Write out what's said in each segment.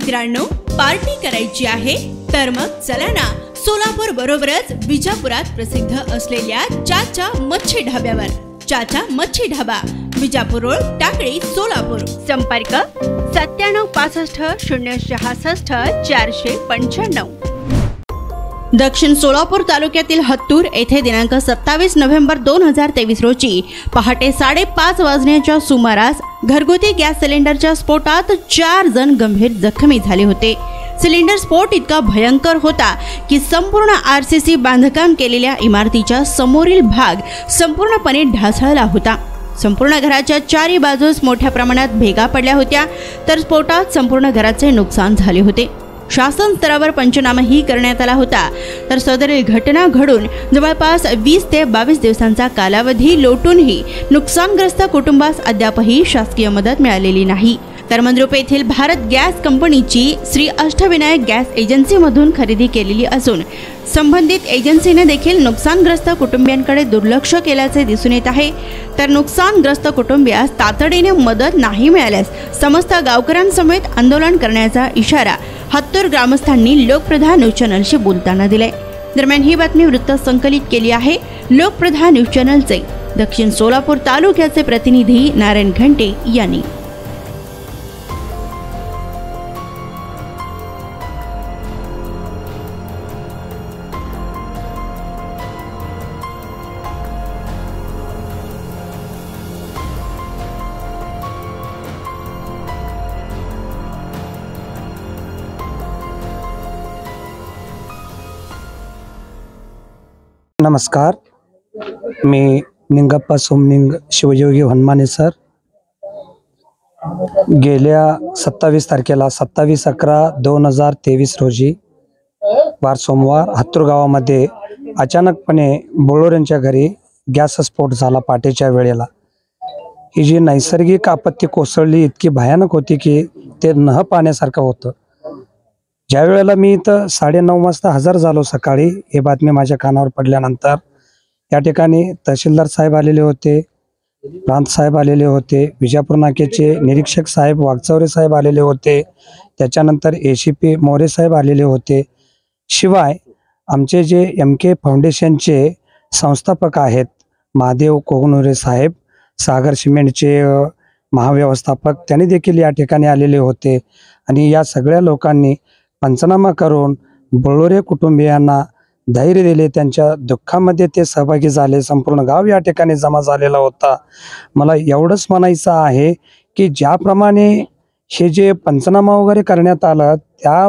मित्रांनो, पार्टी करायची आहे तर मग चला ना, सोलापूर बरोबरच विजापुरात प्रसिद्ध असलेल्या चाचा मच्छी ढाब्यावर. चाचा मच्छी ढाबा, विजापूर रोड, टाकळी, सोलापूर. संपर्क 9765 दक्षिण सोलापूर तालुक्यातील हत्तूर येथे दिनांक 27 नोव्हेंबर 2023 रोजी पहाटे 5:30 वाजण्याच्या सुमारास घरगुती गॅस सिलेंडरच्या स्फोटात 4 जण गंभीर जखमी झाले होते. सिलेंडर स्फोट इतका भयंकर होता की संपूर्ण आरसीसी बांधकाम केलेल्या इमारतीच्या समोरील भाग संपूर्णपणे ढासळला होता. संपूर्ण घराच्या चारी बाजूस मोठ्या प्रमाणात भेगा पडल्या होत्या, तर स्फोटात संपूर्ण घराचे नुकसान झाले होते. शासन स्तरावर पंचनामाही करण्यात आला होता, तर सदरील घटना घडून जवळपास 20 ते 22 दिवसांचा कालावधी लोटूनही नुकसानग्रस्त कुटुंबास अद्यापही शासकीय मदत मिळालेली नाही. तर मंद्रुप येथील भारत गॅस कंपनीची श्री अष्टविनायक गॅस एजन्सीमधून खरेदी केलेली असून संबंधित एजन्सीने देखील नुकसानग्रस्त कुटुंबियांकडे दुर्लक्ष केल्याचे दिसून येत आहे. तर नुकसानग्रस्त कुटुंबियास तातडीने मदत नाही मिळाल्यास समस्त गावकऱ्यांसमेत आंदोलन करण्याचा इशारा हत्तूर ग्रामस्थांनी लोकप्रधान न्यूज चॅनलशी बोलताना दिलाय. दरम्यान ही बातमी वृत्त संकलित केली आहे लोकप्रधान न्यूज चॅनलचे दक्षिण सोलापूर तालुक्याचे प्रतिनिधी नारायण घंटे यांनी. नमस्कार, मी निंगप्पा सोमनिंग शिवयोगी हनुमाने सर. गेल्या 27 तारखेला 27/11/2023 रोजी वार सोमवार हत्तूर गावामध्ये अचानकपणे बोळोऱ्यांच्या घरी गॅस स्फोट झाला पहाटेच्या वेळेला. ही जी नैसर्गिक आपत्ती कोसळली इतकी भयानक होती की ते न पाहण्यासारखं होतं. ज्या वेळेला मी इथं 9:30 वाजता हजर झालो सकाळी, हे बातमी माझ्या कानावर पडल्यानंतर या ठिकाणी तहसीलदार साहेब आलेले होते, प्रांत साहेब आलेले होते, विजापूर नाक्याचे निरीक्षक साहेब वाघचौरे साहेब आलेले होते, त्याच्यानंतर ACP मोरे साहेब आलेले होते. शिवाय आमचे जे MK फाउंडेशनचे संस्थापक आहेत महादेव कोगनुरे साहेब, सागर सिमेंटचे महाव्यवस्थापक, त्यांनी देखील या ठिकाणी आलेले होते. आणि या सगळ्या लोकांनी पंचनामा करून बोळोरे कुटुंबियांना धैर्य दिले, त्यांच्या दुःखामध्ये ते सहभागी झाले. संपूर्ण गाव या ठिकाणी जमा झालेला होता. मला एवढंच म्हणायचं आहे की ज्याप्रमाणे हे जे पंचनामा वगैरे करण्यात आलं, त्या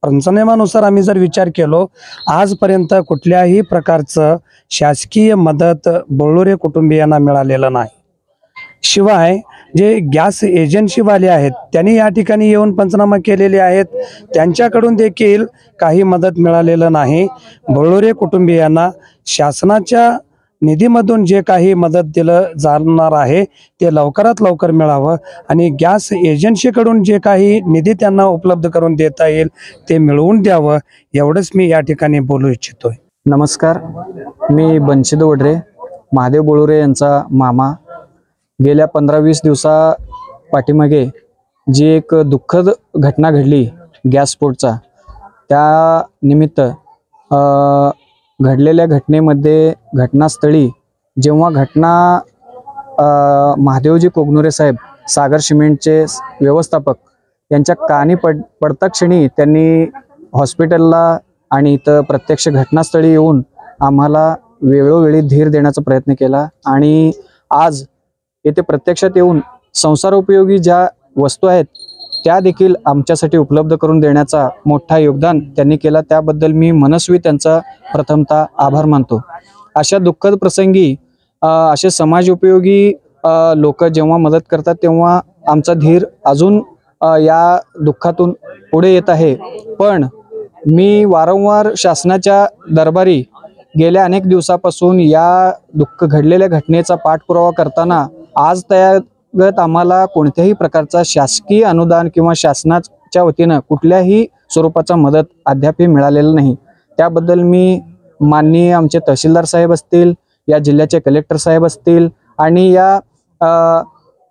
पंचनाम्यानुसार आम्ही जर विचार केलो, आजपर्यंत कुठल्याही प्रकारचं शासकीय मदत बोळोरे कुटुंबियांना मिळालेलं नाही. शिवाय जे गॅस एजन्सीवाले आहेत त्यांनी या ठिकाणी येऊन पंचनामा केलेले आहेत, त्यांच्याकडून देखील काही मदत मिळालेलं नाही. बोळोरे कुटुंबियांना शासनाच्या निधीमधून जे काही मदत दिलं जाणार आहे ते लवकरात लवकर मिळावं आणि गॅस एजन्सीकडून जे काही निधी त्यांना उपलब्ध करून देता येईल ते मिळवून द्यावं, एवढंच मी या ठिकाणी बोलू इच्छितोय. नमस्कार, मी बनशीद वडरे, महादेव बोळोरे यांचा मामा. गेल्या 15-20 दिवसा पाठीमागे जी एक दुःखद घटना घडली गॅस स्फोटचा, त्या निमित्त घडलेल्या घटनेमध्ये घटनास्थळी जेव्हा घटना महादेवजी कोगनुरे साहेब सागर सिमेंटचे व्यवस्थापक यांच्या कानी पडता क्षणी त्यांनी हॉस्पिटलला आणि इथं प्रत्यक्ष घटनास्थळी येऊन आम्हाला वेळोवेळी धीर देण्याचा प्रयत्न केला. आणि आज येथे प्रत्यक्षात येऊन संसारोपयोगी ज्या वस्तू आहेत त्या देखील आमच्यासाठी उपलब्ध करून देण्याचा मोठा योगदान त्यांनी केला. त्याबद्दल मी मनस्वी त्यांचा प्रथमतः आभार मानतो. अशा दुःखद प्रसंगी असे समाजोपयोगी लोक जेव्हा मदत करतात तेव्हा आमचा धीर अजून या दुःखातून पुढे येत आहे. पण मी वारंवार शासनाच्या दरबारी गेल्या अनेक दिवसापासून या घडलेल्या घटनेचा पाठपुरावा करताना आज त्यागत आम्हाला कोणत्याही प्रकारचा शासकीय अनुदान किंवा शासनाच्या वतीनं कुठल्याही स्वरूपाचा मदत अद्यापही मिळालेला नाही. त्याबद्दल मी माननीय आमचे तहसीलदार साहेब असतील, या जिल्ह्याचे कलेक्टर साहेब असतील आणि या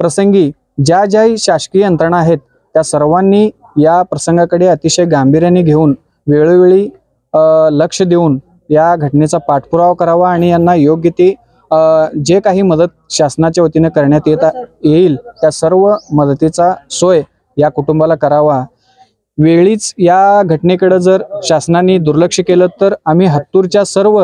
प्रसंगी ज्या ज्या शासकीय यंत्रणा आहेत त्या सर्वांनी या प्रसंगाकडे अतिशय गांभीर्याने घेऊन वेळोवेळी लक्ष देऊन या घटनेचा पाठपुरावा करावा आणि यांना योग्य ती जे काही मदत शासनाच्या वतीने करण्यात येईल त्या सर्व मदतीचा सोय या कुटुंबाला करावा। वेळीच या घटनेकडे जर शासनाने दुर्लक्ष केलं तर आम्ही हत्तूरच्या सर्व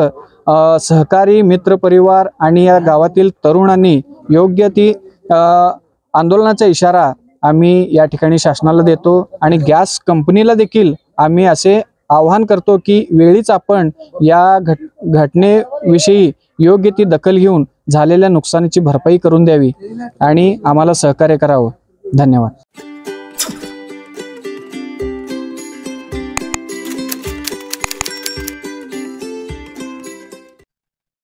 सहकारी मित्रपरिवार आणि या गावातील तरुणांनी योग्य ती आंदोलनाचा इशारा आम्ही या ठिकाणी शासनाला देतो आणि गॅस कंपनीला देखील आम्ही असे आवाहन करतो की वेळीच आपण या घटनेविषयी योग्य ती दखल घेऊन झालेल्या नुकसानीची भरपाई करून द्यावी आणि आम्हाला सहकार्य करावं। धन्यवाद।